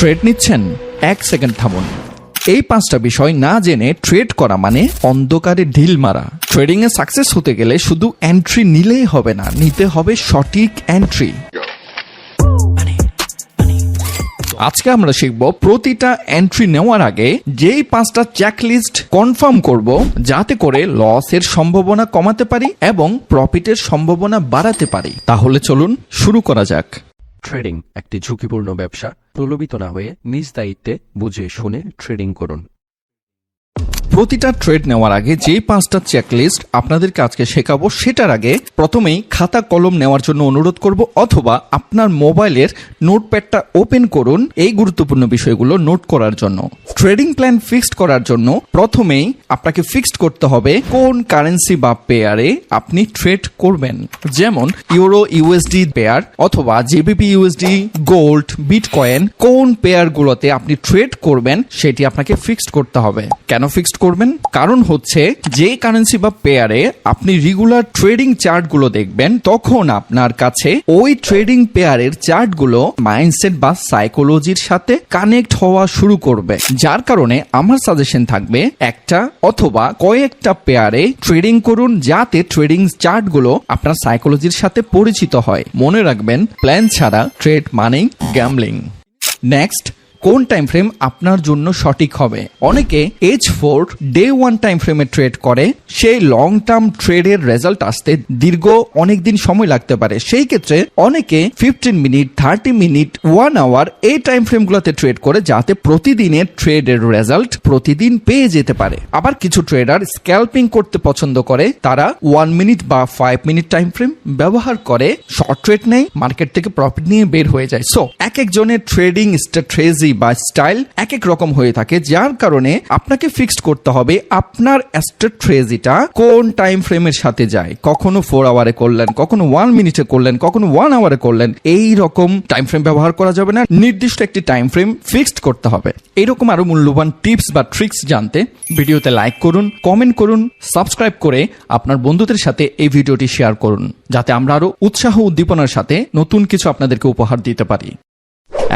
Trade নিচ্ছেন? 1 second থামুন। এই 5টা বিষয় না জেনে ট্রেড করা মানে অন্ধকারে ঢিল মারা। ট্রেডিং এ সাকসেস হতে গেলে শুধু এন্ট্রি নিলেই হবে না, নিতে হবে সঠিক এন্ট্রি। আজকে আমরা শিখব প্রতিটা এন্ট্রি নেওয়ার আগে যেই 5টা চেকলিস্ট কনফার্ম করব, যাতে করে লসের সম্ভাবনা কমাতে পারি এবং প্রফিটের সম্ভাবনা বাড়াতে পারি। তাহলে চলুন শুরু করা যাক। ট্রেডিং একটি ঝুঁকিপূর্ণ ব্যবসা। প্রলোভিত না হয়ে নিজ দায়িত্বে বুঝে শুনে ট্রেডিং করুন। প্রতিটা ট্রেড নেওয়ার আগে যেই 5টা চেকলিস্ট আপনাদেরকে আজকে শেখাবো, সেটার আগে প্রথমেই খাতা কলম নেওয়ার জন্য অনুরোধ করব, অথবা আপনার মোবাইলের নোটপ্যাডটা ওপেন করুন এই গুরুত্বপূর্ণ বিষয়গুলো নোট করার জন্য। ট্রেডিং প্ল্যান ফিক্সড করার জন্য প্রথমেই আপনাকে ফিক্সড করতে হবে কোন কারেন্সি বা পেয়ারে আপনি ট্রেড করবেন। যেমন ইউরো ইউএসডি পেয়ার অথবা জিবিপি ইউএসডি, গোল্ড, বিটকয়েন, কোন পেয়ারগুলোতে আপনি ট্রেড করবেন সেটি আপনাকে ফিক্সড করতে হবে। কেন ফিক্সড করবেন? কারণ হচ্ছে যে কারেন্সি বা পেয়ারে আপনি রেগুলার ট্রেডিং চার্টগুলো দেখবেন, তখন আপনার কাছে ওই ট্রেডিং পেয়ারের চার্টগুলো মাইন্ডসেট বা সাইকোলজির সাথে কানেক্ট হওয়া শুরু করবে। যার কারণে আমার সাজেশন থাকবে একটা অথবা কয়েকটা পেয়ারে ট্রেডিং করুন, যাতে ট্রেডিং চার্টগুলো আপনার সাইকোলজির সাথে পরিচিত হয়। মনে রাখবেন, প্ল্যান ছাড়া ট্রেড মানেই গ্যাম্বলিং। নেক্সট, কোন টাইম ফ্রেম আপনার জন্য সঠিক হবে? অনেকে H4 ডে 1 টাইম ফ্রেমে ট্রেড করে, সেই লং টার্ম ট্রেডের রেজাল্ট আসতে দীর্ঘ অনেক দিন সময় লাগতে পারে। সেই ক্ষেত্রে অনেকে 15 মিনিট, 30 মিনিট, 1 আওয়ার এই টাইম ফ্রেমগুলোতে ট্রেড করে, যাতে প্রতিদিনের ট্রেডের রেজাল্ট প্রতিদিন পেয়ে যেতে পারে। আবার কিছু ট্রেডার স্ক্যাল্পিং করতে পছন্দ করে, তারা 1 মিনিট বা 5 মিনিট টাইম ফ্রেম ব্যবহার করে শর্ট ট্রেড নেয়, মার্কেট থেকে প্রফিট নিয়ে বের হয়ে যায়। সো এক একজনের ট্রেডিং স্ট্র্যাটেজি বা স্টাইল এক এক রকম হয়ে থাকে, যার কারণে আপনাকে ফিক্সড করতে হবে আপনার স্ট্র্যাটেজিটা কোন টাইম ফ্রেমের সাথে যায়। কখনো 4 আওয়ারে করলেন, কখনো 1 মিনিটে করলেন, কখনো 1 আওয়ারে করলেন। এই রকম টাইম ফ্রেম ব্যবহার করা যাবে না, নির্দিষ্ট একটি টাইম ফ্রেম ফিক্সড করতে হবে। এইরকম আরো মূল্যবান টিপস বা ট্রিক্স জানতে ভিডিওতে লাইক করুন, কমেন্ট করুন, সাবস্ক্রাইব করে আপনার বন্ধুদের সাথে এই ভিডিওটি শেয়ার করুন, যাতে আমরা আরো উৎসাহ উদ্দীপনার সাথে নতুন কিছু আপনাদেরকে উপহার দিতে পারি।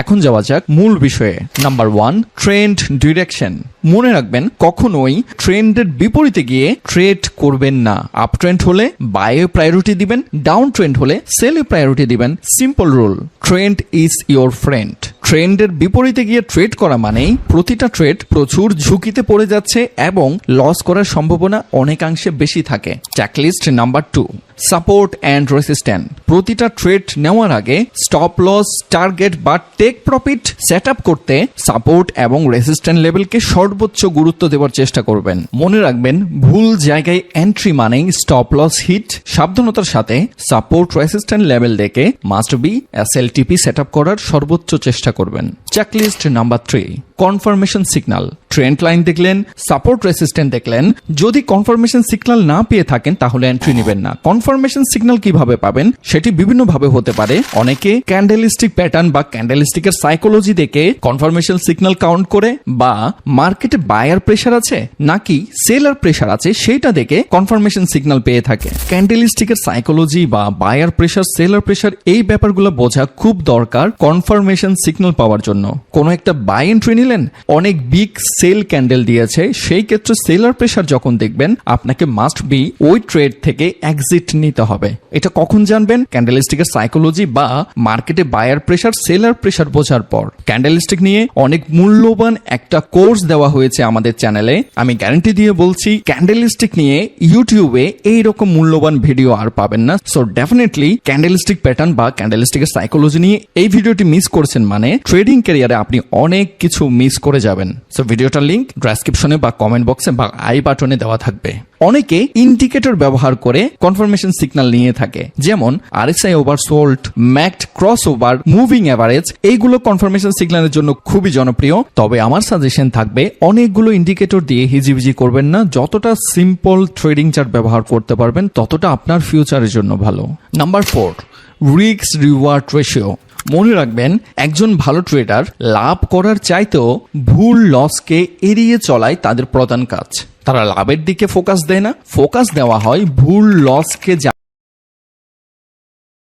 এখন যাওয়া যাক মূল বিষয়ে। Number 1, trend direction. মনে রাখবেন, কখনোই ট্রেন্ডের বিপরীতে গিয়ে ট্রেড করবেন না। আপ ট্রেন্ড হলে বায়ে প্রায়োরিটি দিবেন, ডাউন ট্রেন্ড হলে সেলে প্রায়োরিটি দিবেন। Simple rule, trend is your friend. ট্রেন্ডের বিপরীতে গিয়ে ট্রেড করা মানেই প্রতিটা ট্রেড প্রচুর ঝুঁকিতে পড়ে যাচ্ছে এবং লস করার সম্ভাবনা অনেকাংশে বেশি থাকে। Checklist number 2, support and resistant. প্রতিটা ট্রেড নেওয়ার আগে স্টপ লস, টার্গেট বা টেক প্রফিট সেট আপ করতে সাপোর্ট এবং রেসিস্ট্যান্ট লেভেলকে সর্বোচ্চ গুরুত্ব দেওয়ার চেষ্টা করবেন। মনে রাখবেন, ভুল জায়গায় এন্ট্রি মানেই স্টপ লস হিট। সাবধানতার সাথে সাপোর্ট রেসিস্ট্যান্ট লেভেল দেখে must be SLTP set up করার সর্বোচ্চ চেষ্টা করবেন। Checklist number 3, confirmation signal. Trend line দেখলেন, সাপোর্ট রেসিস্ট্যান্ট দেখলেন, যদি কনফার্মেশন সিগন্যাল না পেয়ে থাকেন তাহলে এন্ট্রি নেবেন না। কনফার্মেশন সিগন্যাল কিভাবে পাবেন? সেটি বিভিন্নভাবে হতে পারে। অনেকে ক্যান্ডেলিস্টিক প্যাটার্ন বা ক্যান্ডেলিস্টিকের সাইকোলজি দেখে কনফার্মেশন সিগন্যাল কাউন্ট করে, বা মার্কেটে বায়ার প্রেসার আছে নাকি সেলার প্রেসার আছে সেটা দেখে কনফার্মেশন সিগন্যাল পেয়ে থাকে। ক্যান্ডেলিস্টিকের সাইকোলজি বা বায়ার প্রেসার, সেলার প্রেসার এই ব্যাপারগুলো বোঝা খুব দরকার কনফার্মেশন সিগন্যাল পাওয়ার জন্য। কোন একটা বাই এন্ট্রি নিলেন, অনেক বিগ সেল ক্যান্ডেল দিয়েছে, সেই ক্ষেত্রে সেলার প্রেসার যখন দেখবেন, আপনাকে মাস্ট বি ওই ট্রেড থেকে এক্সিট নিতে হবে। এটা কখন জানবেন? ক্যান্ডেলিস্টিকের সাইকোলজি বা মার্কেটে বায়ার প্রেসার, সেলার প্রেসার বোঝার পর। ক্যান্ডেলিস্টিক নিয়ে অনেক মূল্যবান একটা কোর্স দেওয়া হয়েছে আমাদের চ্যানেলে। আমি গ্যারান্টি দিয়ে বলছি, ক্যান্ডেলিস্টিক নিয়ে ইউটিউবে এইরকম মূল্যবান ভিডিও আর পাবেন না। সো ডেফিনেটলি ক্যান্ডেলিস্টিক প্যাটার্ন বা ক্যান্ডেলিস্টিকের সাইকোলজি নিয়ে এই ভিডিওটি মিস করছেন মানে ট্রেডিং ক্যারিয়ারে আপনি অনেক কিছু মিস করে যাবেন। সো ভিডিওটার লিংক ডেসক্রিপশনে বা কমেন্ট বক্সে বা আই বাটনে দেওয়া থাকবে। অনেকে ইন্ডিকেটর ব্যবহার করে কনফার্মেশন সিগন্যাল নিয়ে থাকে, যেমন RSI oversold, ম্যাকড cross over, moving average. এইগুলো কনফার্মেশন সিগন্যালের জন্য খুবই জনপ্রিয়। তবে আমার সাজেশন থাকবে, অনেকগুলো ইন্ডিকেটর দিয়ে হিজিবিজি করবেন না। যতটা সিম্পল ট্রেডিং চার্ট ব্যবহার করতে পারবেন ততটা আপনার ফিউচারের জন্য ভালো। Number 4, risk reward ratio. মনে রাখবেন, একজন ভালো ট্রেডার লাভ করার চাইতেও ভুল লসকে এড়িয়ে চলাই তাদের প্রধান কাজ। তারা লাভের দিকে ফোকাস দেয় না, ফোকাস দেওয়া হয় ভুল লসকে